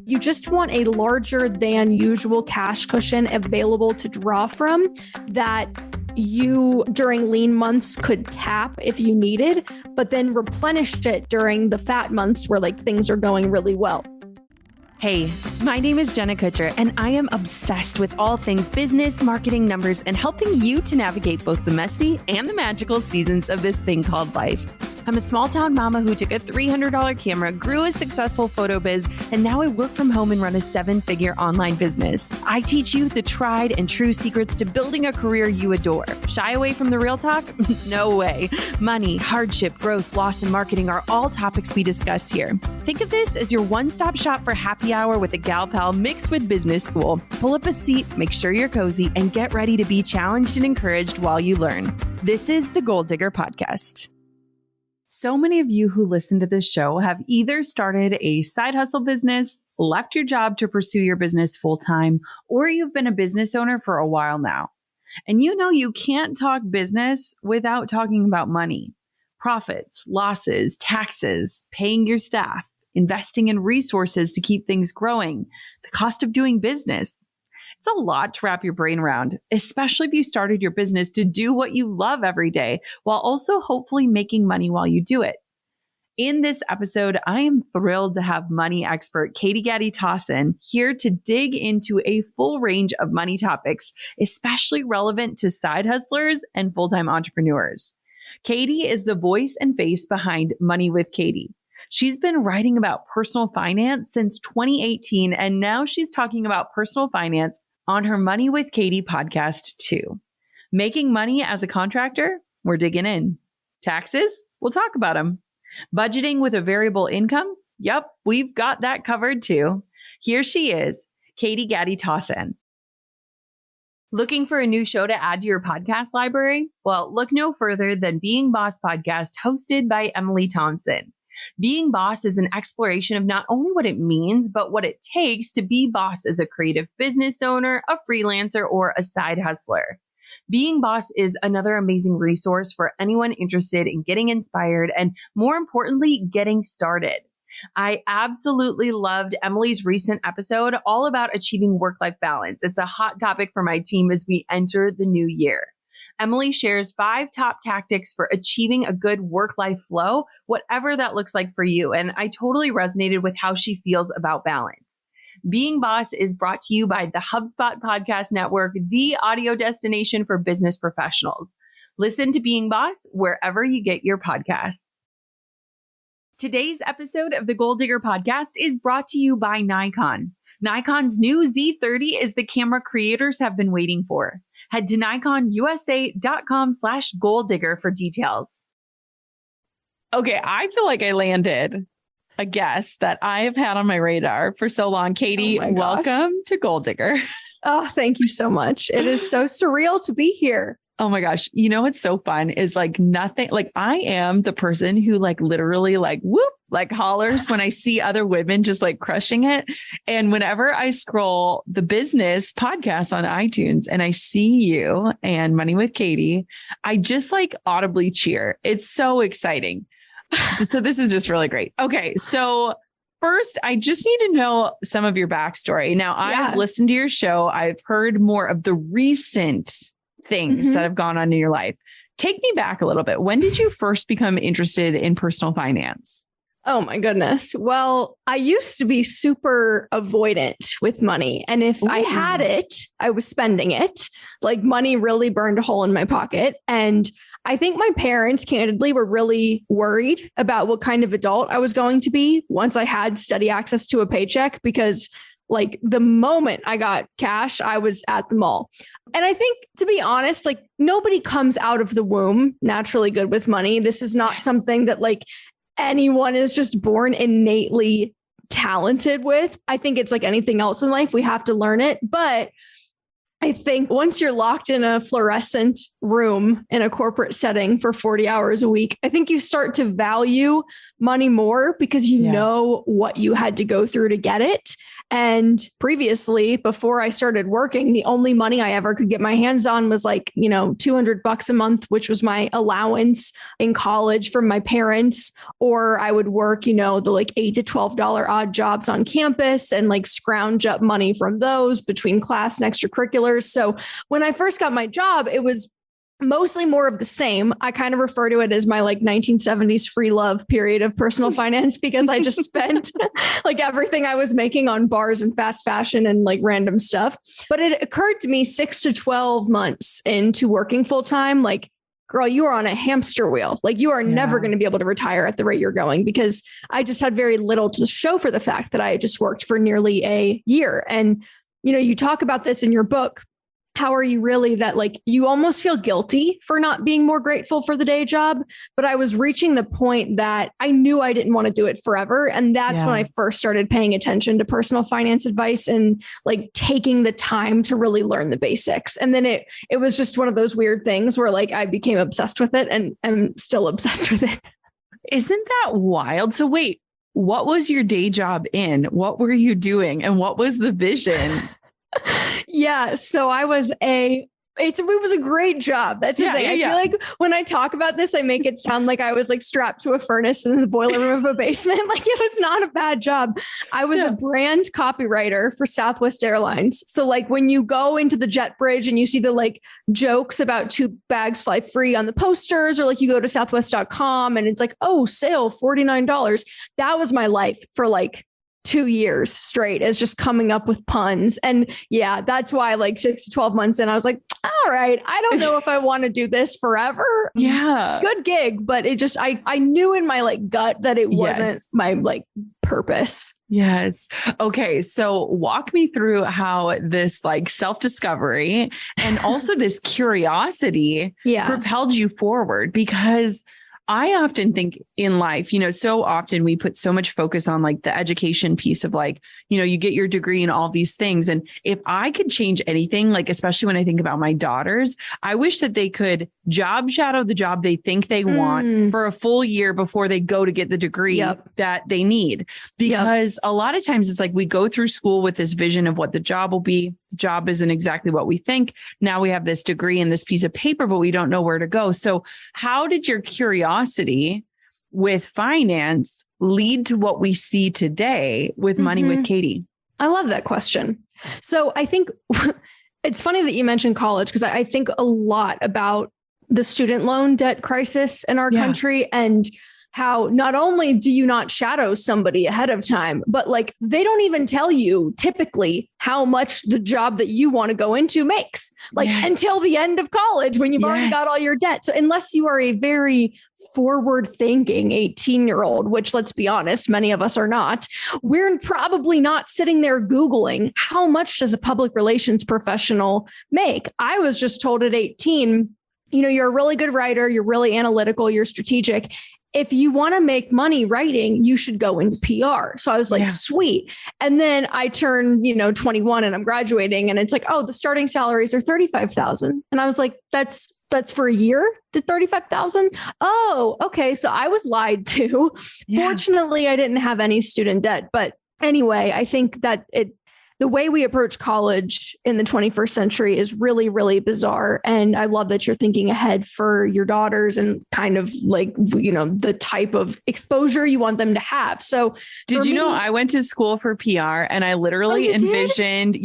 You just want a larger than usual cash cushion available to draw from that you during lean months could tap if you needed, but then replenish it during the fat months where like things are going really well. Hey, my name is Jenna Kutcher, and I am obsessed with all things business, marketing, numbers, and helping you to navigate both the messy and the magical seasons of this thing called life. I'm a small town mama who took a $300 camera, grew a successful photo biz, and now I work from home and run a 7-figure online business. I teach you the tried and true secrets to building a career you adore. Shy away from the real talk? No way. Money, hardship, growth, loss, and marketing are all topics we discuss here. Think of this as your one-stop shop for happy hour with a gal pal mixed with business school. Pull up a seat, make sure you're cozy, and get ready to be challenged and encouraged while you learn. This is the Goal Digger Podcast. So many of you who listen to this show have either started a side hustle business, left your job to pursue your business full time, or you've been a business owner for a while now. And you know you can't talk business without talking about money, profits, losses, taxes, paying your staff, investing in resources to keep things growing, the cost of doing business. It's a lot to wrap your brain around, especially if you started your business to do what you love every day, while also hopefully making money while you do it. In this episode, I am thrilled to have money expert Gatti Tassin here to dig into a full range of money topics, especially relevant to side hustlers and full-time entrepreneurs. Katie is the voice and face behind Money with Katie. She's been writing about personal finance since 2018, and now she's talking about personal finance on her Money with Katie podcast too. Making money as a contractor? We're digging in. Taxes? We'll talk about them. Budgeting with a variable income? Yep, we've got that covered too. Here she is, Gatti Tassin. Looking for a new show to add to your podcast library? Well, look no further than Being Boss podcast hosted by Emily Thompson. Being boss is an exploration of not only what it means, but what it takes to be boss as a creative business owner, a freelancer, or a side hustler. Being Boss is another amazing resource for anyone interested in getting inspired and, more importantly, getting started. I absolutely loved Emily's recent episode all about achieving work-life balance. It's a hot topic for my team as we enter the new year. Emily shares 5 top tactics for achieving a good work-life flow, whatever that looks like for you. And I totally resonated with how she feels about balance. Being Boss is brought to you by the HubSpot Podcast Network, the audio destination for business professionals. Listen to Being Boss wherever you get your podcasts. Today's episode of the Goal Digger Podcast is brought to you by Nikon. Nikon's new Z30 is the camera creators have been waiting for. Head to nikonusa.com/goaldigger for details. Okay, I feel like I landed a guest that I have had on my radar for so long. Katie, welcome to Goal Digger. Oh, thank you so much. It is so surreal to be here. Oh my gosh. You know, what's so fun is like nothing, like I am the person who like literally like whoop, like hollers when I see other women just like crushing it. And whenever I scroll the business podcast on iTunes and I see you and Money with Katie, I just like audibly cheer. It's so exciting. So this is just really great. Okay. So first, I just need to know some of your backstory. Now I've listened to your show. I've heard more of the recent things that have gone on in your life. Take me back a little bit. When did you first become interested in personal finance? Oh my goodness. Well, I used to be super avoidant with money. And if I had it, I was spending it. Like money really burned a hole in my pocket. And I think my parents candidly were really worried about what kind of adult I was going to be once I had steady access to a paycheck, because like the moment I got cash, I was at the mall. And I think, to be honest, like nobody comes out of the womb naturally good with money. This is not something that like anyone is just born innately talented with. I think it's like anything else in life. We have to learn it. But I think once you're locked in a fluorescent room in a corporate setting for 40 hours a week, I think you start to value money more because you know what you had to go through to get it. And previously, before I started working, the only money I ever could get my hands on was like, $200 a month, which was my allowance in college from my parents. Or I would work, the like $8 to $12 odd jobs on campus and like scrounge up money from those between class and extracurriculars. So when I first got my job, it was mostly more of the same. I kind of refer to it as my like 1970s free love period of personal finance because I just spent like everything I was making on bars and fast fashion and like random stuff. But it occurred to me 6 to 12 months into working full time, like, girl, you are on a hamster wheel. Like you are never going to be able to retire at the rate you're going, because I just had very little to show for the fact that I had just worked for nearly a year. And, you talk about this in your book. How are you really that like you almost feel guilty for not being more grateful for the day job? But I was reaching the point that I knew I didn't want to do it forever. And that's when I first started paying attention to personal finance advice and like taking the time to really learn the basics. And then it was just one of those weird things where like I became obsessed with it and I'm still obsessed with it. Isn't that wild? So wait, what was your day job in? What were you doing? And what was the vision? Yeah. So it was a great job. That's the thing. I feel like when I talk about this, I make it sound like I was like strapped to a furnace in the boiler room of a basement. Like it was not a bad job. I was a brand copywriter for Southwest Airlines. So like when you go into the jet bridge and you see the like jokes about 2 bags fly free on the posters, or like you go to southwest.com and it's like, oh, sale $49. That was my life for like 2 years straight, as just coming up with puns. And that's why like 6 to 12 months in, I was like, all right, I don't know if I want to do this forever. Yeah. Good gig. But it just, I knew in my like gut that it wasn't my like purpose. Yes. Okay. So walk me through how this like self-discovery and also this curiosity propelled you forward, because I often think in life, so often we put so much focus on like the education piece of like, you get your degree and all these things. And if I could change anything, like, especially when I think about my daughters, I wish that they could job shadow the job they think they want for a full year before they go to get the degree that they need. Because a lot of times it's like we go through school with this vision of what the job will be. Job isn't exactly what we think. Now we have this degree and this piece of paper, but we don't know where to go. So how did your curiosity with finance lead to what we see today with Money with Katie? I love that question. So I think it's funny that you mentioned college, because I think a lot about the student loan debt crisis in our country, and how not only do you not shadow somebody ahead of time, but like they don't even tell you typically how much the job that you want to go into makes, like until the end of college when you've already got all your debt. So unless you are a very forward thinking 18-year-old, which let's be honest, many of us are not, we're probably not sitting there Googling how much does a public relations professional make. I was just told at 18, you're a really good writer, you're really analytical, you're strategic. If you want to make money writing, you should go into PR. So I was like, sweet. And then I turned, 21 and I'm graduating, and it's like, oh, the starting salaries are $35,000. And I was like, that's for a year to $35,000. Oh, okay. So I was lied to. Fortunately, I didn't have any student debt, but anyway, I think that the way we approach college in the 21st century is really, really bizarre. And I love that you're thinking ahead for your daughters and kind of like, the type of exposure you want them to have. So did you know I went to school for PR, and I literally envisioned,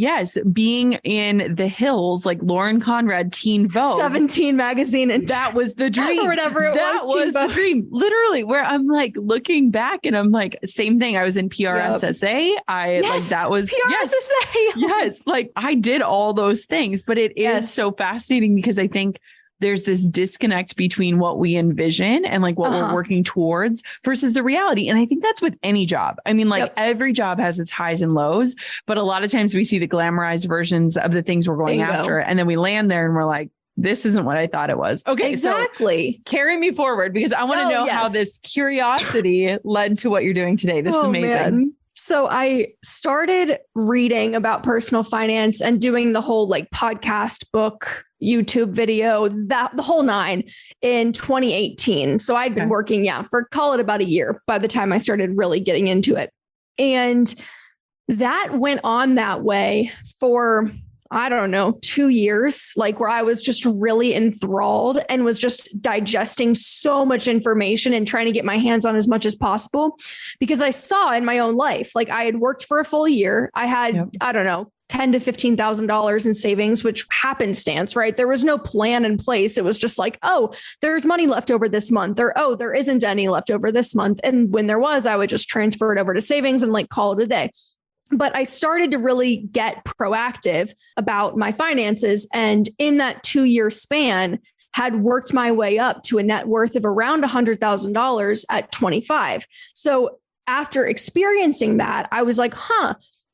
being in the hills, like Lauren Conrad, Teen Vogue, 17 magazine. And that was the dream. Or whatever it was. That was the dream. Literally, where I'm like looking back and I'm like, same thing. I was in PRSSA. That was PRSSA. Yes. Like I did all those things, but it is so fascinating because I think there's this disconnect between what we envision and like what we're working towards versus the reality. And I think that's with any job. I mean, like every job has its highs and lows, but a lot of times we see the glamorized versions of the things we're going after. And then we land there and we're like, this isn't what I thought it was. Okay. Exactly. So carry me forward, because I want to know how this curiosity led to what you're doing today. This is amazing. Man. So I started reading about personal finance and doing the whole like podcast, book, YouTube video, the whole nine in 2018. So I'd been working, for call it about a year by the time I started really getting into it. And that went on that way for, I don't know, 2 years, like where I was just really enthralled and was just digesting so much information and trying to get my hands on as much as possible, because I saw in my own life, like I had worked for a full year. I had, I don't know, $10,000 to $15,000 in savings, which happenstance, right? There was no plan in place. It was just like, oh, there's money left over this month, or, oh, there isn't any left over this month. And when there was, I would just transfer it over to savings and like call it a day. But I started to really get proactive about my finances. And in that 2-year span, had worked my way up to a net worth of around $100,000 at 25. So after experiencing that, I was like,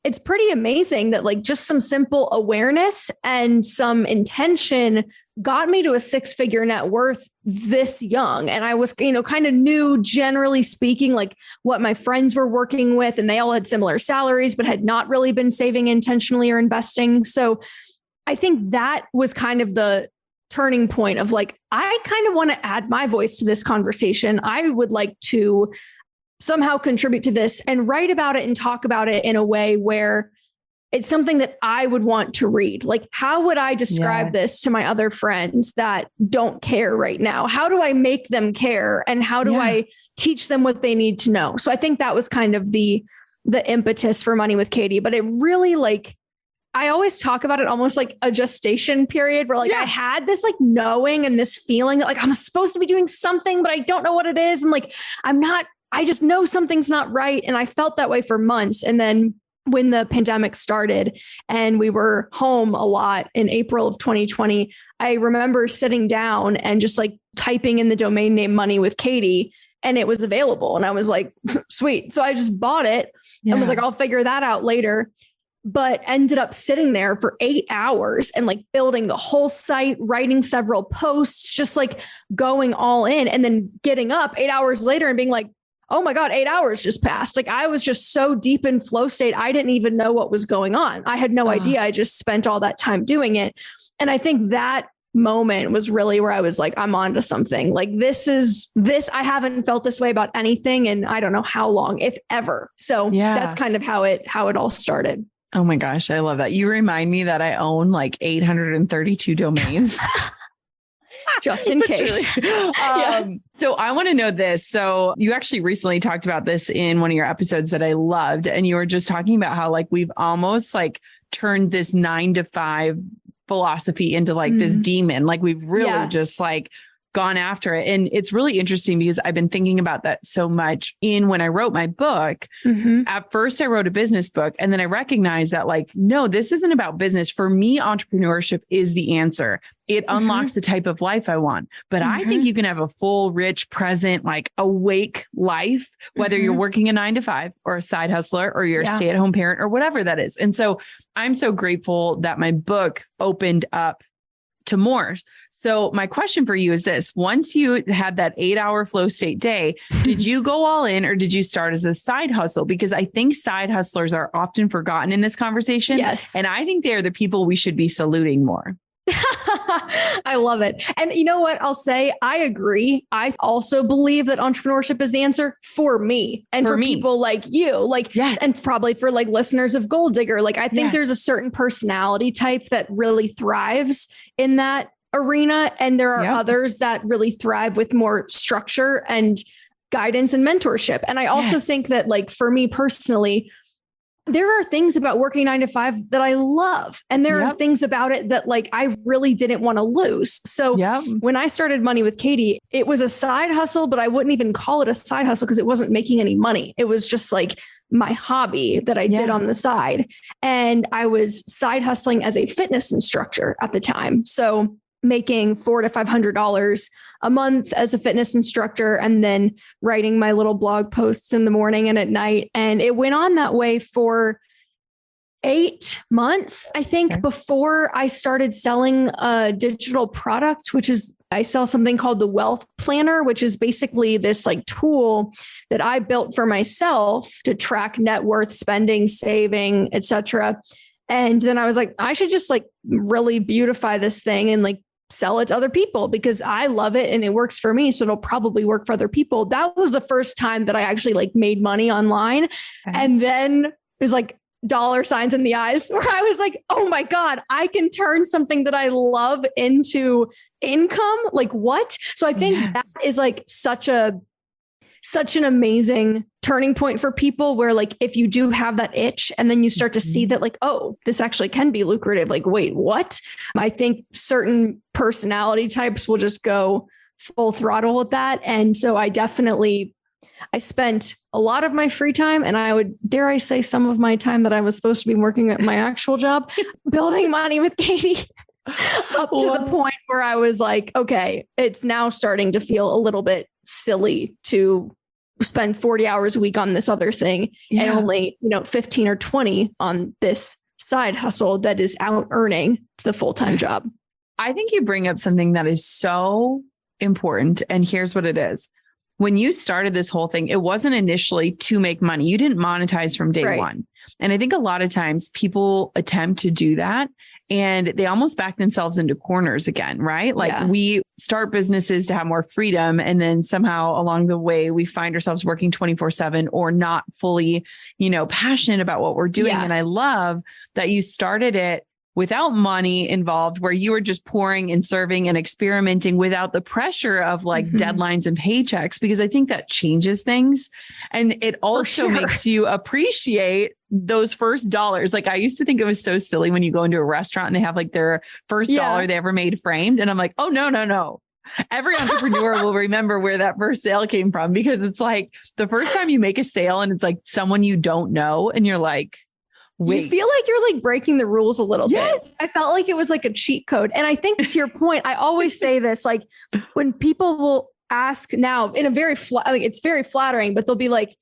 it's pretty amazing that like just some simple awareness and some intention got me to a 6-figure net worth this young. And I was, kind of knew, generally speaking, like what my friends were working with, and they all had similar salaries, but had not really been saving intentionally or investing. So I think that was kind of the turning point of like, I kind of want to add my voice to this conversation. I would like to somehow contribute to this and write about it and talk about it in a way where it's something that I would want to read. Like, how would I describe this to my other friends that don't care right now? How do I make them care? And how do I teach them what they need to know? So I think that was kind of the impetus for Money with Katie, but it really, like, I always talk about it almost like a gestation period where like I had this like knowing and this feeling that like I'm supposed to be doing something, but I don't know what it is. And like, I just know something's not right. And I felt that way for months. And then when the pandemic started and we were home a lot in April of 2020, I remember sitting down and just like typing in the domain name Money with Katie, and it was available. And I was like, sweet. So I just bought it and was like, I'll figure that out later. But ended up sitting there for 8 hours and like building the whole site, writing several posts, just like going all in, and then getting up 8 hours later and being like, oh my God, 8 hours just passed. Like I was just so deep in flow state. I didn't even know what was going on. I had no idea. I just spent all that time doing it. And I think that moment was really where I was like, I'm onto something. Like this, I haven't felt this way about anything. And I don't know how long, if ever. So that's kind of how it all started. Oh my gosh. I love that. You remind me that I own like 832 domains. Just in case. So I want to know this. So you actually recently talked about this in one of your episodes that I loved. And you were just talking about how like we've almost like turned this 9-to-5 philosophy into like this demon. Like we've really just like gone after it. And it's really interesting because I've been thinking about that so much when I wrote my book. At first I wrote a business book, and then I recognized that like, no, this isn't about business. For me, entrepreneurship is the answer. It unlocks the type of life I want. But I think you can have a full, rich, present, like awake life, whether you're working a 9-to-5 or a side hustler or you're a stay-at-home parent or whatever that is. And so I'm so grateful that my book opened up to more. So my question for you is this: once you had that 8-hour flow state day, did you go all in or did you start as a side hustle? Because I think side hustlers are often forgotten in this conversation. Yes. And I think they're the people we should be saluting more. I love it. And you know what I'll say? I agree. I also believe that entrepreneurship is the answer for me and for people like you, like, and probably for like listeners of Gold Digger. Like, I think there's a certain personality type that really thrives in that arena. And there are others that really thrive with more structure and guidance and mentorship. And I also think that like, for me personally, there are things about working 9-to-5 that I love. And there are things about it that like, I really didn't want to lose. So when I started Money with Katie, it was a side hustle, but I wouldn't even call it a side hustle because it wasn't making any money. It was just like my hobby that I did on the side. And I was side hustling as a fitness instructor at the time. So making $400 to $500 a month as a fitness instructor, and then writing my little blog posts in the morning and at night. And it went on that way for 8 months, I think, before I started selling a digital product, which is I sell something called the Wealth Planner, which is basically this like tool that I built for myself to track net worth, spending, saving, etc. And then I was like, I should just like really beautify this thing and like sell it to other people because I love it and it works for me. So it'll probably work for other people. That was the first time that I actually like made money online. And then it was like, dollar signs in the eyes where I was like, oh my God, I can turn something that I love into income. Like what? So I think that is like such an amazing turning point for people where like, if you do have that itch and then you start to see that like, oh, this actually can be lucrative. Like, wait, what? I think certain personality types will just go full throttle with that. And so I spent a lot of my free time, and I would, dare I say, some of my time that I was supposed to be working at my actual job, building money with Katie up to the point where I was like, okay, it's now starting to feel a little bit silly to spend 40 hours a week on this other thing and only, 15 or 20 on this side hustle that is out earning the full-time job. I think you bring up something that is so important. And here's what it is. When you started this whole thing, it wasn't initially to make money. You didn't monetize from day one. And I think a lot of times people attempt to do that and they almost back themselves into corners again, right? Like we start businesses to have more freedom. And then somehow along the way, we find ourselves working 24/7 or not fully, passionate about what we're doing. And I love that you started it without money involved, where you were just pouring and serving and experimenting without the pressure of like deadlines and paychecks, because I think that changes things. And it also makes you appreciate those first dollars. Like I used to think it was so silly when you go into a restaurant and they have like their first dollar they ever made framed. And I'm like, oh, no. Every entrepreneur will remember where that first sale came from, because it's like the first time you make a sale and it's like someone you don't know. And you're like, wait. You feel like you're like breaking the rules a little bit. I felt like it was like a cheat code. And I think to your point, I always say this, like when people will ask now in a very it's very flattering, but they'll be like,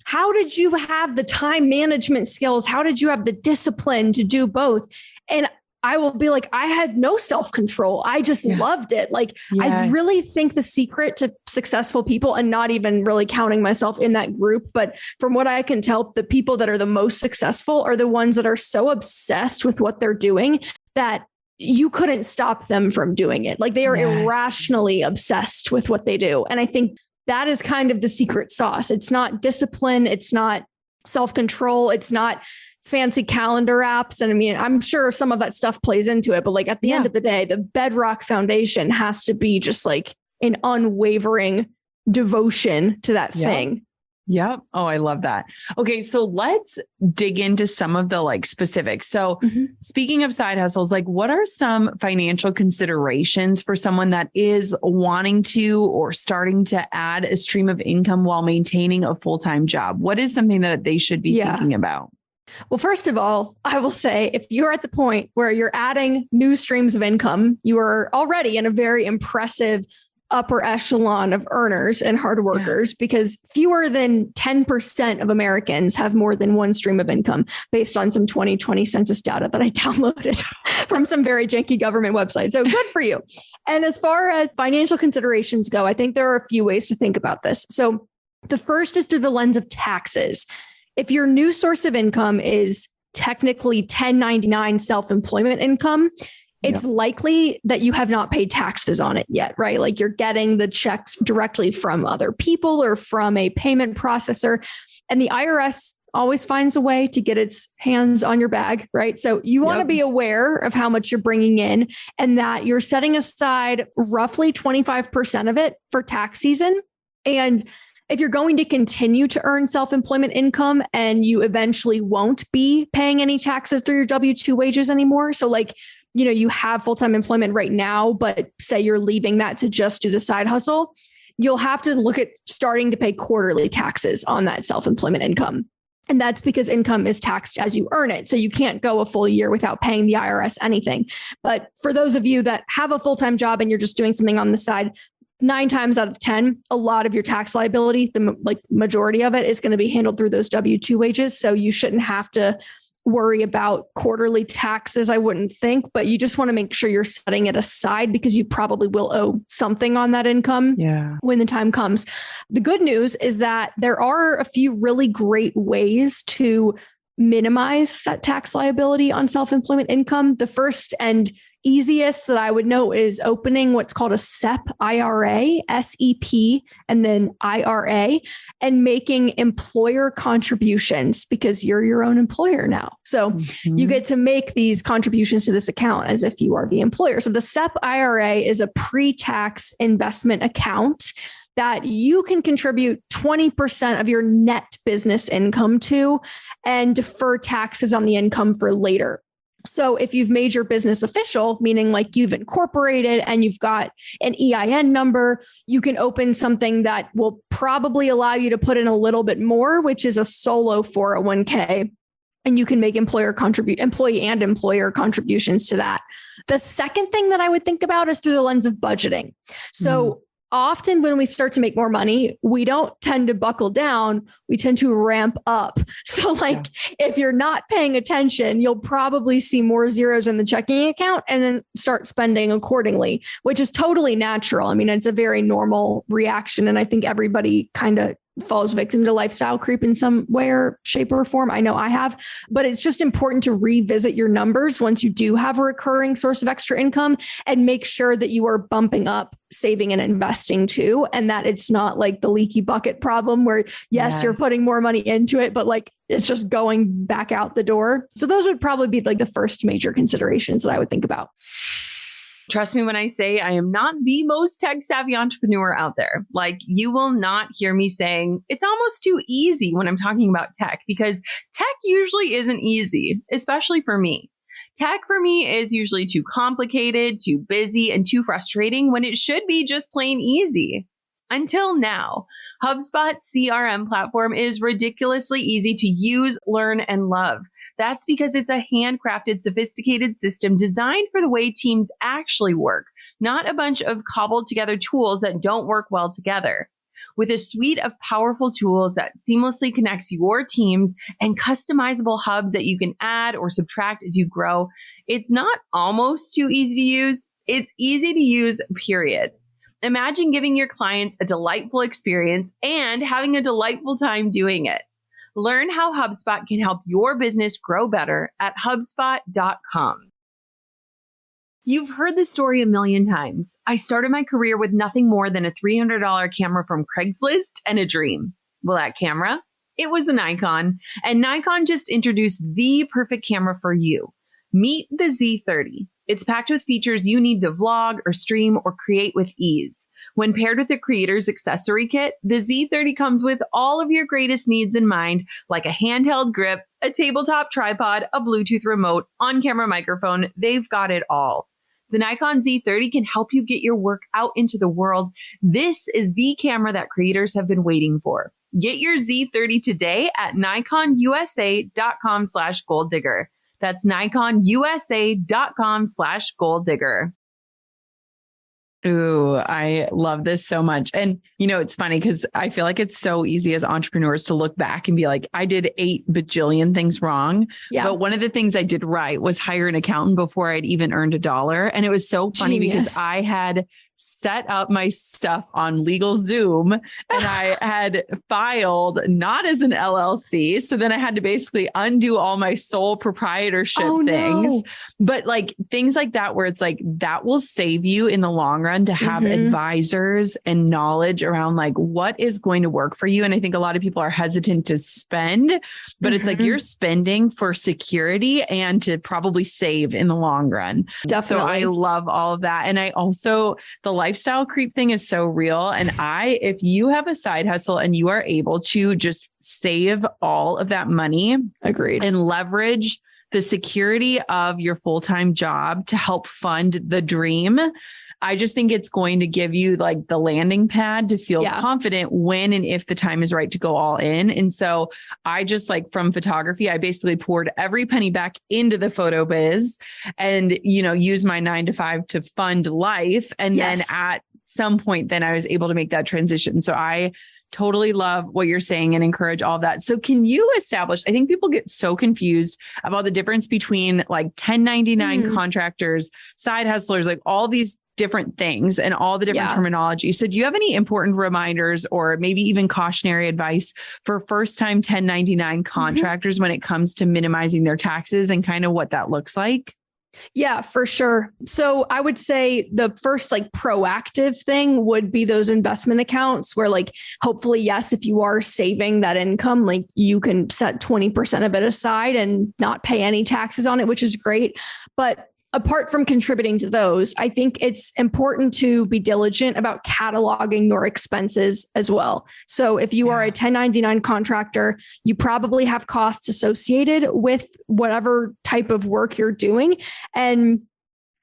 how did you have the time management skills? How did you have the discipline to do both? And I will be like, I had no self-control. I just loved it. Like, I really think the secret to successful people, and not even really counting myself in that group, but from what I can tell, the people that are the most successful are the ones that are so obsessed with what they're doing that you couldn't stop them from doing it. Like they are irrationally obsessed with what they do. And I think that is kind of the secret sauce. It's not discipline. It's not self-control. It's not fancy calendar apps. And I mean, I'm sure some of that stuff plays into it, but like at the end of the day, the bedrock foundation has to be just like an unwavering devotion to that thing. Yep. Oh, I love that. Okay. So let's dig into some of the like specifics. So speaking of side hustles, like what are some financial considerations for someone that is wanting to or starting to add a stream of income while maintaining a full-time job? What is something that they should be thinking about? Well, first of all, I will say, if you're at the point where you're adding new streams of income, you are already in a very impressive upper echelon of earners and hard workers, because fewer than 10% of Americans have more than one stream of income based on some 2020 census data that I downloaded from some very janky government website. So good for you. And as far as financial considerations go, I think there are a few ways to think about this. So the first is through the lens of taxes. If your new source of income is technically 1099 self-employment income, it's likely that you have not paid taxes on it yet, right? Like you're getting the checks directly from other people or from a payment processor, and the IRS always finds a way to get its hands on your bag, right? So you want to be aware of how much you're bringing in and that you're setting aside roughly 25% of it for tax season. And if you're going to continue to earn self-employment income and you eventually won't be paying any taxes through your W-2 wages anymore. So like, you have full-time employment right now, but say you're leaving that to just do the side hustle, you'll have to look at starting to pay quarterly taxes on that self-employment income. And that's because income is taxed as you earn it. So you can't go a full year without paying the IRS anything. But for those of you that have a full-time job and you're just doing something on the side, 9 times out of 10, a lot of your tax liability, the majority of it, is going to be handled through those W-2 wages. So you shouldn't have to worry about quarterly taxes, I wouldn't think, but you just want to make sure you're setting it aside because you probably will owe something on that income when the time comes. The good news is that there are a few really great ways to minimize that tax liability on self-employment income. The first and easiest that I would know is opening what's called a SEP IRA, SEP, and then IRA, and making employer contributions because you're your own employer now. So you get to make these contributions to this account as if you are the employer. So the SEP IRA is a pre-tax investment account that you can contribute 20% of your net business income to and defer taxes on the income for later. So if you've made your business official, meaning like you've incorporated and you've got an EIN number, you can open something that will probably allow you to put in a little bit more, which is a solo 401k. And you can make employee and employer contributions to that. The second thing that I would think about is through the lens of budgeting. So often when we start to make more money, we don't tend to buckle down. We tend to ramp up. So if you're not paying attention, you'll probably see more zeros in the checking account and then start spending accordingly, which is totally natural. I mean, it's a very normal reaction. And I think everybody kind of falls victim to lifestyle creep in some way or shape or form. I know I have, but it's just important to revisit your numbers once you do have a recurring source of extra income and make sure that you are bumping up saving and investing too. And that it's not like the leaky bucket problem where you're putting more money into it, but like it's just going back out the door. So those would probably be like the first major considerations that I would think about. Trust me when I say I am not the most tech savvy entrepreneur out there. Like, you will not hear me saying it's almost too easy when I'm talking about tech, because tech usually isn't easy, especially for me. Tech for me is usually too complicated, too busy, and too frustrating when it should be just plain easy. Until now, HubSpot's CRM platform is ridiculously easy to use, learn, and love. That's because it's a handcrafted, sophisticated system designed for the way teams actually work, not a bunch of cobbled together tools that don't work well together. With a suite of powerful tools that seamlessly connects your teams and customizable hubs that you can add or subtract as you grow, it's not almost too easy to use. It's easy to use, period. Imagine giving your clients a delightful experience and having a delightful time doing it. Learn how HubSpot can help your business grow better at HubSpot.com. You've heard the story a million times. I started my career with nothing more than a $300 camera from Craigslist and a dream. Well, that camera, it was a Nikon, and Nikon just introduced the perfect camera for you. Meet the Z30. It's packed with features you need to vlog or stream or create with ease. When paired with the creator's accessory kit, the Z30 comes with all of your greatest needs in mind, like a handheld grip, a tabletop tripod, a Bluetooth remote, on-camera microphone. They've got it all. The Nikon Z30 can help you get your work out into the world. This is the camera that creators have been waiting for. Get your Z30 today at nikonusa.com/golddigger. That's nikonusa.com/golddigger. Ooh, I love this so much. And, it's funny because I feel like it's so easy as entrepreneurs to look back and be like, I did 8 bajillion things wrong. Yeah. But one of the things I did right was hire an accountant before I'd even earned $1. And it was so funny because I had set up my stuff on LegalZoom and I had filed not as an LLC. So then I had to basically undo all my sole proprietorship things, but like things like that, where it's like, that will save you in the long run to have advisors and knowledge around like what is going to work for you. And I think a lot of people are hesitant to spend, but it's like you're spending for security and to probably save in the long run. Definitely. So I love all of that. And I also, the lifestyle creep thing is so real. And if you have a side hustle and you are able to just save all of that money, agreed, and leverage the security of your full-time job to help fund the dream, I just think it's going to give you like the landing pad to feel confident when and if the time is right to go all in. And so I just like from photography, I basically poured every penny back into the photo biz and, use my 9-to-5 to fund life. And then at some point, then I was able to make that transition. So I totally love what you're saying and encourage all of that. So can you establish, I think people get so confused about the difference between like 1099 contractors, side hustlers, like all these different things and all the different terminology. So do you have any important reminders or maybe even cautionary advice for first-time 1099 contractors when it comes to minimizing their taxes and kind of what that looks like? Yeah, for sure. So I would say the first like proactive thing would be those investment accounts where like, hopefully, yes, if you are saving that income, like you can set 20% of it aside and not pay any taxes on it, which is great. But apart from contributing to those, I think it's important to be diligent about cataloging your expenses as well. So if you are a 1099 contractor, you probably have costs associated with whatever type of work you're doing. And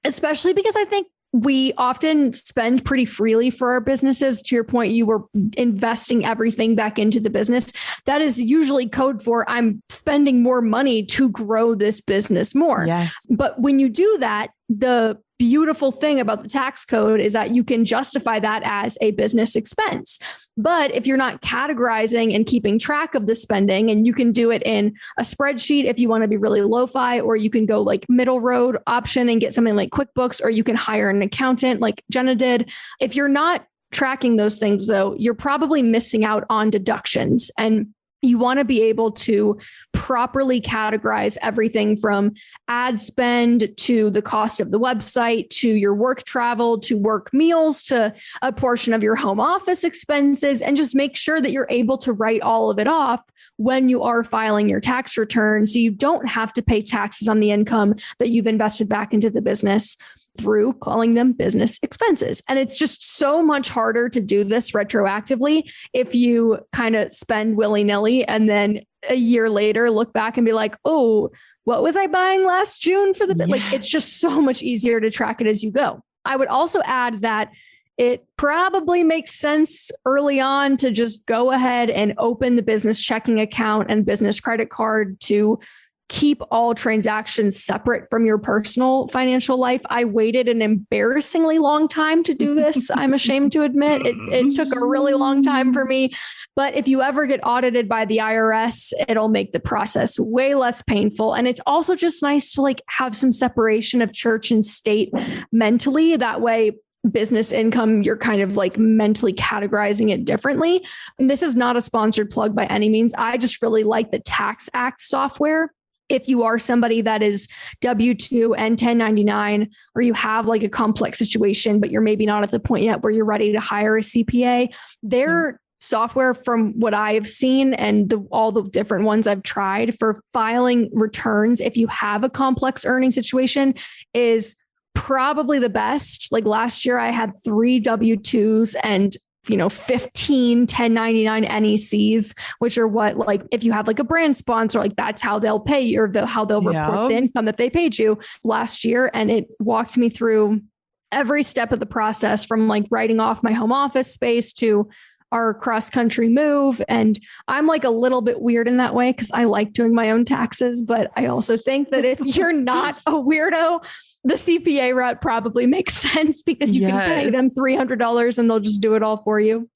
especially because I think we often spend pretty freely for our businesses. To your point, you were investing everything back into the business. That is usually code for I'm spending more money to grow this business more. Yes. But when you do that, the beautiful thing about the tax code is that you can justify that as a business expense. But if you're not categorizing and keeping track of the spending, and you can do it in a spreadsheet if you want to be really lo-fi, or you can go like middle road option and get something like QuickBooks, or you can hire an accountant like Jenna did. If you're not tracking those things though, you're probably missing out on deductions. And you want to be able to properly categorize everything from ad spend to the cost of the website, to your work travel, to work meals, to a portion of your home office expenses, and just make sure that you're able to write all of it off when you are filing your tax return. So you don't have to pay taxes on the income that you've invested back into the business through calling them business expenses. And it's just so much harder to do this retroactively if you kind of spend willy-nilly and then a year later look back and be like, oh, what was I buying last June for the bit? Like, it's just so much easier to track it as you go. I would also add that it probably makes sense early on to just go ahead and open the business checking account and business credit card to keep all transactions separate from your personal financial life. I waited an embarrassingly long time to do this. I'm ashamed to admit it took a really long time for me. But if you ever get audited by the IRS, it'll make the process way less painful. And it's also just nice to like have some separation of church and state mentally. That way, business income, you're kind of like mentally categorizing it differently. And this is not a sponsored plug by any means. I just really like the Tax Act software. If you are somebody that is W-2 and 1099, or you have like a complex situation, but you're maybe not at the point yet where you're ready to hire a CPA, their software, from what I've seen and all the different ones I've tried for filing returns, if you have a complex earning situation, is probably the best. Like last year, I had 3 W-2s and 15 1099 NECs, which are what, like, if you have like a brand sponsor, like that's how they'll pay you, or how they'll report the income that they paid you last year. And it walked me through every step of the process, from like writing off my home office space to our cross-country move. And I'm like a little bit weird in that way because I like doing my own taxes. But I also think that if you're not a weirdo, the CPA route probably makes sense, because you can pay them $300 and they'll just do it all for you.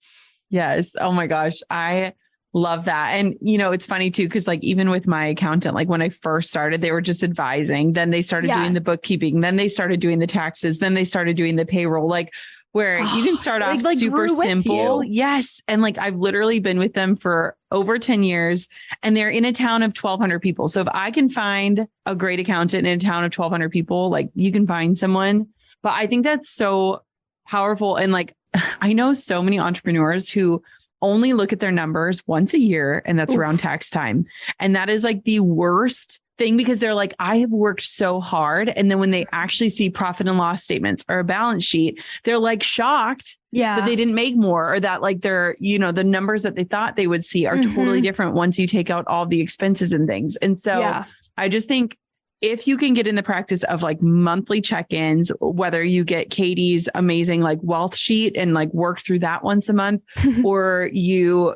Yes. Oh my gosh. I love that. And, it's funny too, because like even with my accountant, like when I first started, they were just advising, then they started doing the bookkeeping, then they started doing the taxes, then they started doing the payroll, like where you can start off like super simple. Yes. And like, I've literally been with them for over 10 years, and they're in a town of 1,200 people. So if I can find a great accountant in a town of 1,200 people, like you can find someone. But I think that's so powerful. And like, I know so many entrepreneurs who only look at their numbers once a year, and that's around tax time. And that is like the worst thing, because they're like, I have worked so hard. And then when they actually see profit and loss statements or a balance sheet, they're like shocked that they didn't make more, or that like they're, the numbers that they thought they would see are totally different once you take out all the expenses and things. And so I just think if you can get in the practice of like monthly check-ins, whether you get Katie's amazing like wealth sheet and like work through that once a month, or you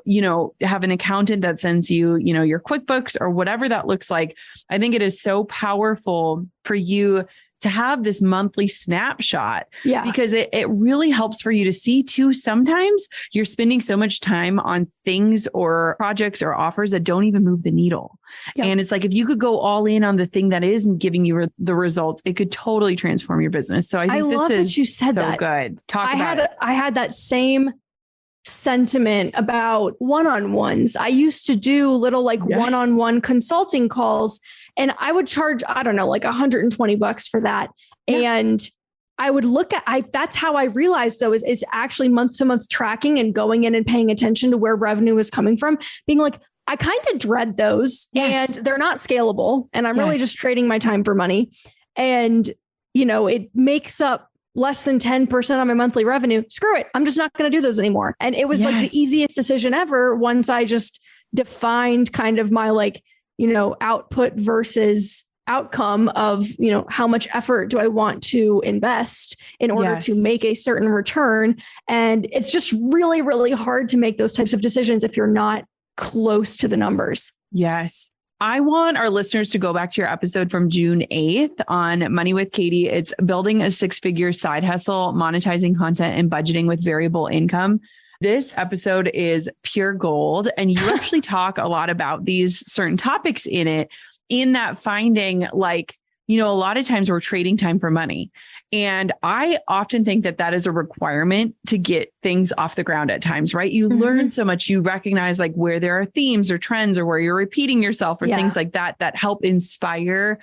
have an accountant that sends you, your QuickBooks or whatever that looks like, I think it is so powerful for you to have this monthly snapshot, because it really helps for you to see too. Sometimes you're spending so much time on things or projects or offers that don't even move the needle. And it's like, if you could go all in on the thing that is giving you the results, it could totally transform your business. So I think this is you said so good. I had that same sentiment about one-on-ones. I used to do little like one-on-one consulting calls, And I would charge, I don't know, like $120 for that. Yeah. And I would look at, that's how I realized though, is actually month to month tracking and going in and paying attention to where revenue is coming from, being like, I kind of dread those and they're not scalable. And I'm really just trading my time for money. And, it makes up less than 10% of my monthly revenue. Screw it. I'm just not going to do those anymore. And it was like the easiest decision ever once I just defined kind of my output versus outcome of, how much effort do I want to invest in order to make a certain return. And it's just really, really hard to make those types of decisions if you're not close to the numbers. Yes. I want our listeners to go back to your episode from June 8th on Money with Katie. It's building a 6-figure side hustle, monetizing content and budgeting with variable income. This episode is pure gold. And you actually talk a lot about these certain topics in it, in that finding, a lot of times we're trading time for money. And I often think that is a requirement to get things off the ground at times, right? You learn so much, you recognize where there are themes or trends or where you're repeating yourself or things like that help inspire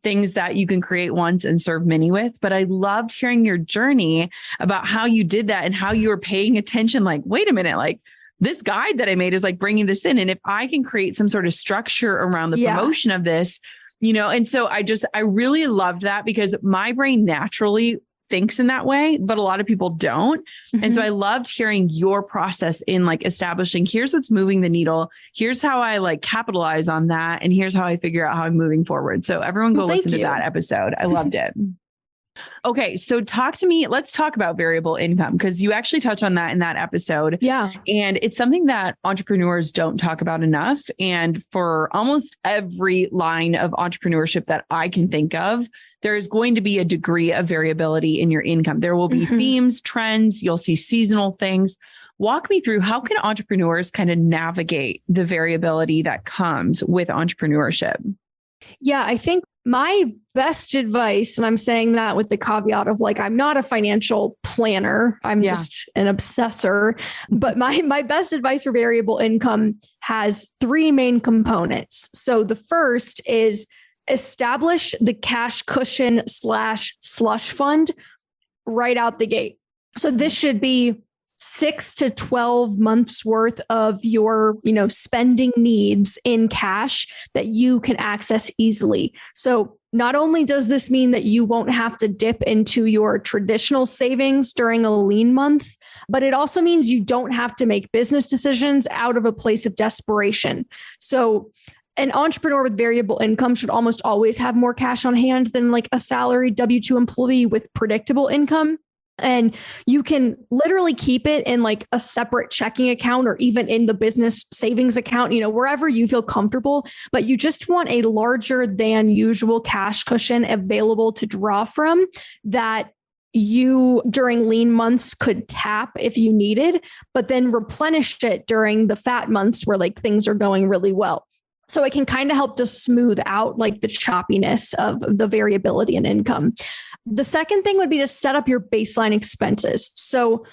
things that you can create once and serve many with. But I loved hearing your journey about how you did that and how you were paying attention, wait a minute, this guide that I made is bringing this in. And if I can create some sort of structure around the promotion of this, and so I really loved that because my brain naturally thinks in that way, but a lot of people don't. And so I loved hearing your process in establishing, here's what's moving the needle. Here's how I capitalize on that. And here's how I figure out how I'm moving forward. So everyone go listen to that episode. I loved it. Okay. So let's talk about variable income because you actually touch on that in that episode. Yeah. And it's something that entrepreneurs don't talk about enough. And for almost every line of entrepreneurship that I can think of, there is going to be a degree of variability in your income. There will be themes, trends, you'll see seasonal things. Walk me through how can entrepreneurs kind of navigate the variability that comes with entrepreneurship? Yeah, I think my best advice, and I'm saying that with the caveat of I'm not a financial planner, I'm just an obsessor, but my best advice for variable income has 3 main components. So the first is establish the cash cushion / slush fund right out the gate. So this should be 6 to 12 months worth of your, spending needs in cash that you can access easily. So not only does this mean that you won't have to dip into your traditional savings during a lean month, but it also means you don't have to make business decisions out of a place of desperation. So an entrepreneur with variable income should almost always have more cash on hand than a salaried W-2 employee with predictable income. And you can literally keep it in a separate checking account or even in the business savings account, wherever you feel comfortable, but you just want a larger than usual cash cushion available to draw from that you during lean months could tap if you needed, but then replenish it during the fat months where things are going really well. So it can kind of help to smooth out the choppiness of the variability in income. The second thing would be to set up your baseline expenses. So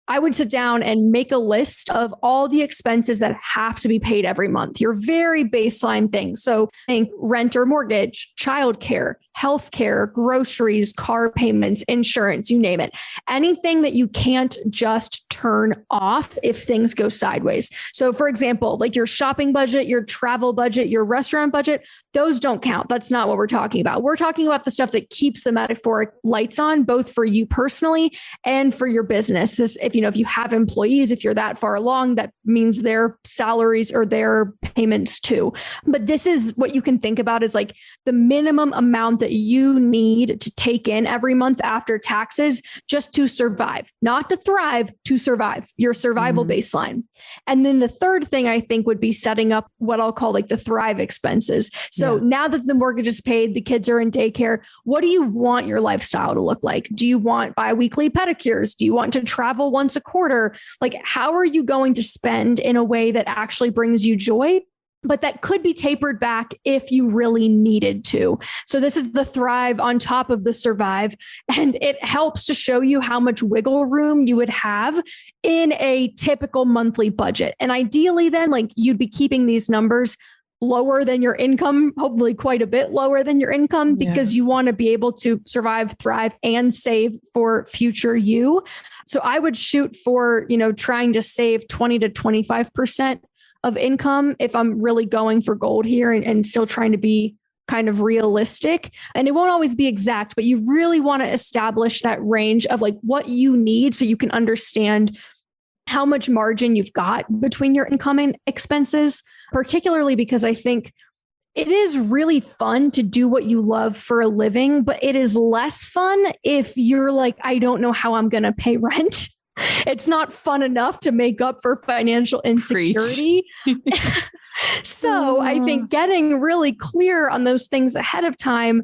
I would sit down and make a list of all the expenses that have to be paid every month, your very baseline things. So think rent or mortgage, childcare, healthcare, groceries, car payments, insurance, you name it. Anything that you can't just turn off if things go sideways. So for example, your shopping budget, your travel budget, your restaurant budget, those don't count. That's not what we're talking about. We're talking about the stuff that keeps the metaphoric lights on, both for you personally and for your business. This, if you have employees, if you're that far along, that means their salaries or their payments too. But this is what you can think about as the minimum amount that you need to take in every month after taxes just to survive, not to thrive, to survive, your survival baseline. And then the third thing I think would be setting up what I'll call the thrive expenses. So now that the mortgage is paid, the kids are in daycare, what do you want your lifestyle to look like? Do you want bi-weekly pedicures? Do you want to travel once a quarter? How are you going to spend in a way that actually brings you joy? But that could be tapered back if you really needed to. So this is the thrive on top of the survive. And it helps to show you how much wiggle room you would have in a typical monthly budget. And ideally then, you'd be keeping these numbers lower than your income, hopefully quite a bit lower than your income, because you want to be able to survive, thrive, and save for future you. So I would shoot for, trying to save 20 to 25% of income if I'm really going for gold here and still trying to be kind of realistic. And it won't always be exact, but you really want to establish that range of like what you need so you can understand how much margin you've got between your income and expenses, particularly because I think it is really fun to do what you love for a living, but it is less fun if you're like, I don't know how I'm going to pay rent. It's not fun enough to make up for financial insecurity. So I think getting really clear on those things ahead of time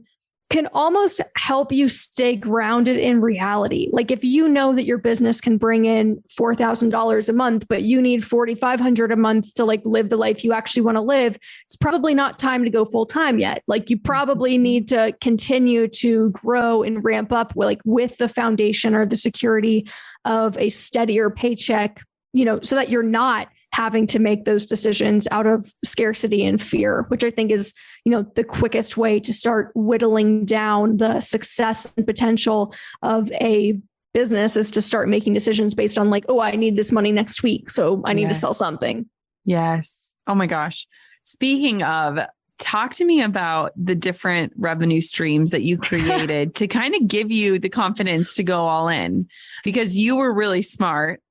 can almost help you stay grounded in reality. Like if you know that your business can bring in $4,000 a month, but you need $4,500 a month to like live the life you actually want to live, it's probably not time to go full time yet. Like you probably need to continue to grow and ramp up with the foundation or the security of a steadier paycheck, so that you're not having to make those decisions out of scarcity and fear, which I think is, the quickest way to start whittling down the success and potential of a business is to start making decisions based on like, oh, I need this money next week, so I need to sell something. Yes. Oh my gosh. Speaking of, talk to me about the different revenue streams that you created to kind of give you the confidence to go all in, because you were really smart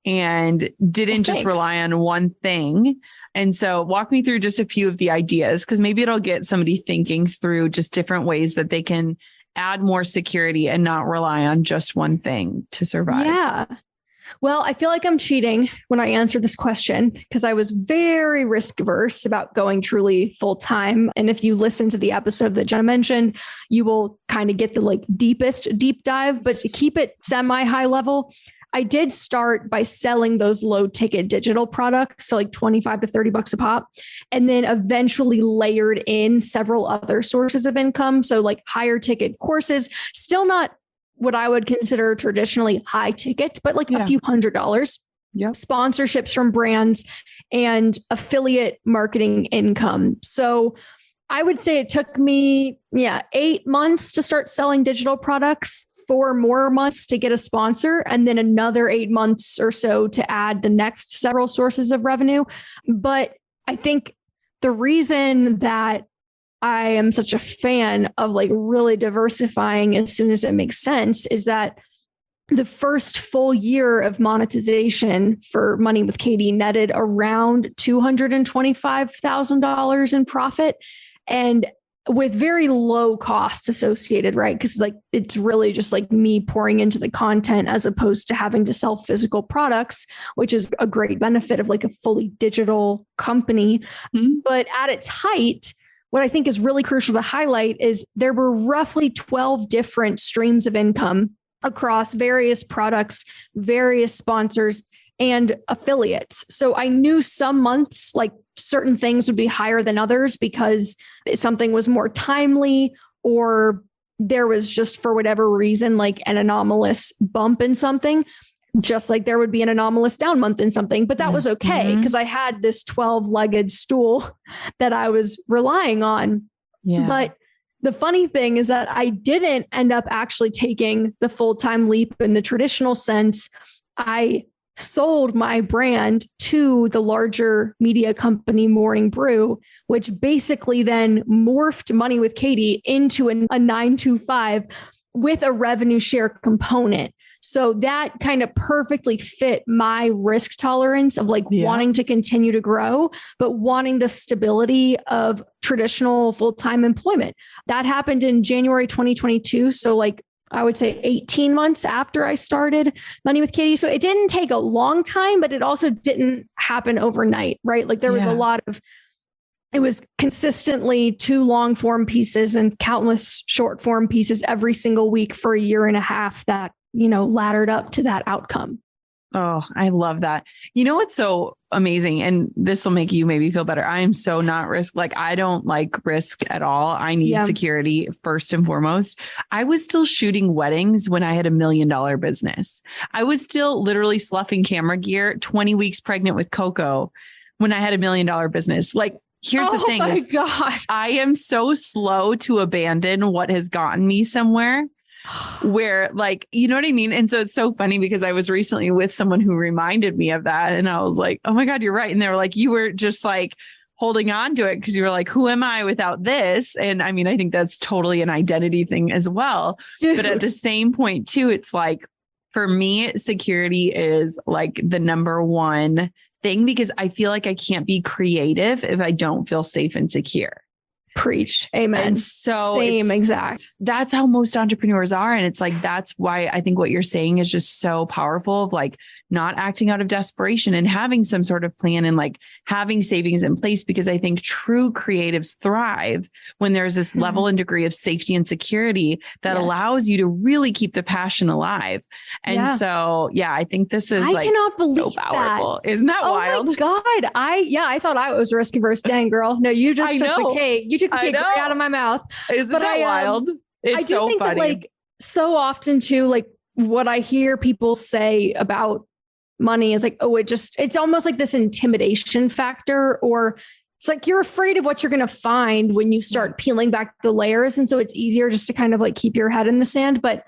and didn't just rely on one thing. And so walk me through just a few of the ideas, because maybe it'll get somebody thinking through just different ways that they can add more security and not rely on just one thing to survive. Yeah. Well, I feel like I'm cheating when I answer this question because I was very risk averse about going truly full time. And if you listen to the episode that Jenna mentioned, you will kind of get the deepest deep dive, but to keep it semi high level, I did start by selling those low ticket digital products. So like 25 to 30 bucks a pop, and then eventually layered in several other sources of income. So like higher ticket courses, still not what I would consider traditionally high ticket, but like a few $100s, sponsorships from brands and affiliate marketing income. So I would say it took me, 8 months to start selling digital products, 4 more months to get a sponsor, and then another 8 months or so to add the next several sources of revenue. But I think the reason that I am such a fan of really diversifying as soon as it makes sense is that the first full year of monetization for Money with Katie netted around $225,000 in profit, and with very low costs associated, right? Because it's really just me pouring into the content as opposed to having to sell physical products, which is a great benefit of a fully digital company. Mm-hmm. But at its height, what I think is really crucial to highlight is there were roughly 12 different streams of income across various products, various sponsors, and affiliates. So I knew some months, certain things would be higher than others because something was more timely, or there was just, for whatever reason, an anomalous bump in something, just like there would be an anomalous down month in something. But that was okay because I had this 12-legged stool that I was relying on. Yeah. But the funny thing is that I didn't end up actually taking the full-time leap in the traditional sense. I sold my brand to the larger media company Morning Brew, which basically then morphed Money with Katie into a 9-to-5 with a revenue share component. So that kind of perfectly fit my risk tolerance of wanting to continue to grow, but wanting the stability of traditional full-time employment. That happened in January 2022. So I would say 18 months after I started Money with Katie. So it didn't take a long time, but it also didn't happen overnight, right? There was a lot of, it was consistently 2 long form pieces and countless short form pieces every single week for a year and a half that, laddered up to that outcome. Oh, I love that. You know what's so amazing? And this will make you maybe feel better. I am so not risk. I don't like risk at all. I need security first and foremost. I was still shooting weddings when I had $1 million business. I was still literally sloughing camera gear, 20 weeks pregnant with Coco when I had $1 million business. here's the thing. Oh my God. I am so slow to abandon what has gotten me somewhere where like, you know what I mean? And so it's so funny because I was recently with someone who reminded me of that. And I was like, oh my God, you're right. And they were like, you were just like holding on to it because you were like, who am I without this? And I mean, I think that's totally an identity thing as well. Dude. But at the same point too, it's like, for me, security is like the number one thing because I feel like I can't be creative if I don't feel safe and secure. Preach. Amen. And so same exact. That's how most entrepreneurs are. And it's like, that's why I think what you're saying is just so powerful of like not acting out of desperation and having some sort of plan and like having savings in place, because I think true creatives thrive when there's this level and degree of safety and security that allows you to really keep the passion alive. And so, I think this is I cannot believe so powerful. That. Isn't that wild? Oh my God. I thought I was risk averse. Dang, girl. No, you just took the cake. You took the cake right out of my mouth. Isn't that wild? It's I do so think funny. That like so often too, like what I hear people say about money is like, oh, it's almost like this intimidation factor, or it's like you're afraid of what you're going to find when you start peeling back the layers. And so it's easier just to kind of like keep your head in the sand. But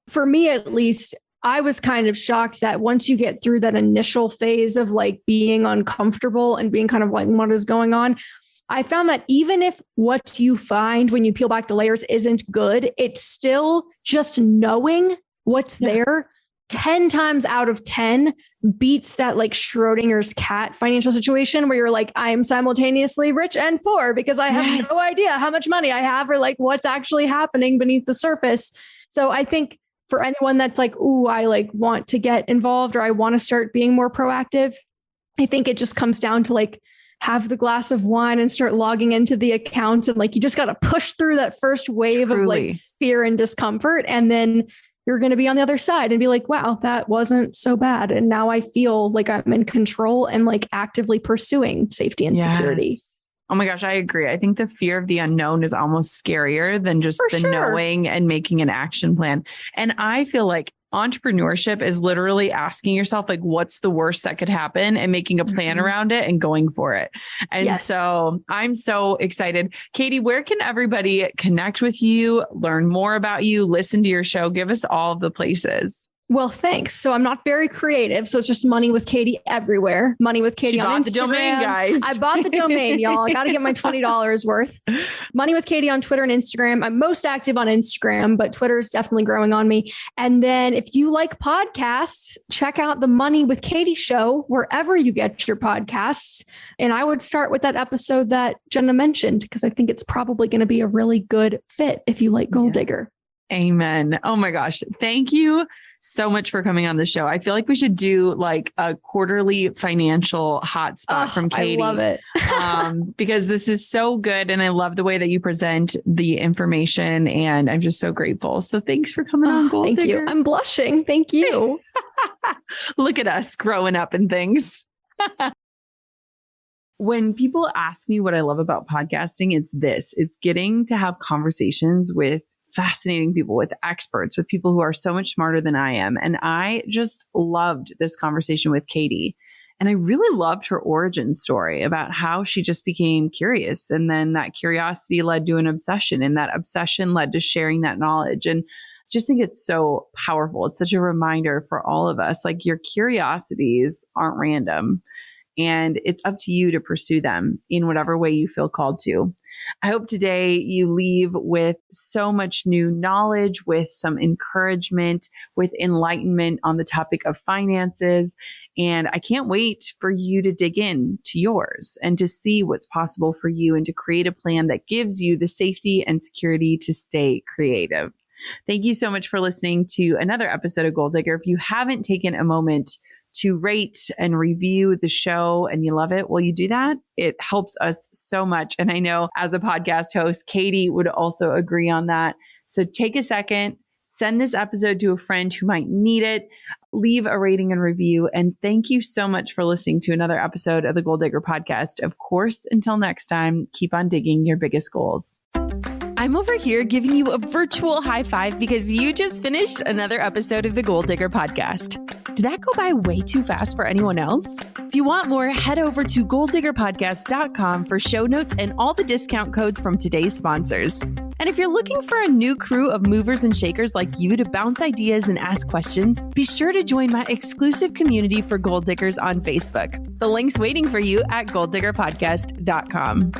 for me, at least, I was kind of shocked that once you get through that initial phase of like being uncomfortable and being kind of like, what is going on? I found that even if what you find when you peel back the layers isn't good, it's still just knowing what's there 10 times out of 10 beats that like Schrodinger's cat financial situation where you're like, I am simultaneously rich and poor because I have no idea how much money I have or like what's actually happening beneath the surface. So I think for anyone that's like, ooh, I like want to get involved or I want to start being more proactive, I think it just comes down to like, have the glass of wine and start logging into the account. And like, you just got to push through that first wave of like fear and discomfort. And then you're going to be on the other side and be like, wow, that wasn't so bad. And now I feel like I'm in control and like actively pursuing safety and security. Oh my gosh, I agree. I think the fear of the unknown is almost scarier than just knowing and making an action plan. And I feel like entrepreneurship is literally asking yourself, like, what's the worst that could happen and making a plan around it and going for it. And so I'm so excited. Katie, where can everybody connect with you, learn more about you, listen to your show? Give us all of the places. Well, thanks. So I'm not very creative. So it's just Money with Katie everywhere. Money with Katie on Instagram. The domain, guys. I bought the domain, y'all. I got to get my $20 worth. Money with Katie on Twitter and Instagram. I'm most active on Instagram, but Twitter is definitely growing on me. And then if you like podcasts, check out the Money with Katie show wherever you get your podcasts. And I would start with that episode that Jenna mentioned, because I think it's probably going to be a really good fit if you like Goal Digger. Amen. Oh my gosh. Thank you so much for coming on the show. I feel like we should do like a quarterly financial hotspot from Katie. I love it. Because this is so good. And I love the way that you present the information and I'm just so grateful. So thanks for coming on Goal Digger. Thank you. I'm blushing. Thank you. Look at us growing up and things. When people ask me what I love about podcasting, it's this. It's getting to have conversations with fascinating people, with experts, with people who are so much smarter than I am. And I just loved this conversation with Katie. And I really loved her origin story about how she just became curious. And then that curiosity led to an obsession, and that obsession led to sharing that knowledge. And I just think it's so powerful. It's such a reminder for all of us, like your curiosities aren't random. And it's up to you to pursue them in whatever way you feel called to. I hope today you leave with so much new knowledge, with some encouragement, with enlightenment on the topic of finances. And I can't wait for you to dig in to yours and to see what's possible for you and to create a plan that gives you the safety and security to stay creative. Thank you so much for listening to another episode of Goal Digger. If you haven't taken a moment to rate and review the show and you love it, will you do that? It helps us so much. And I know as a podcast host, Katie would also agree on that. So take a second, send this episode to a friend who might need it, leave a rating and review. And thank you so much for listening to another episode of the Goal Digger podcast. Of course, until next time, keep on digging your biggest goals. I'm over here giving you a virtual high five because you just finished another episode of the Goal Digger podcast. Did that go by way too fast for anyone else? If you want more, head over to goaldiggerpodcast.com for show notes and all the discount codes from today's sponsors. And if you're looking for a new crew of movers and shakers like you to bounce ideas and ask questions, be sure to join my exclusive community for Goal Diggers on Facebook. The link's waiting for you at goaldiggerpodcast.com.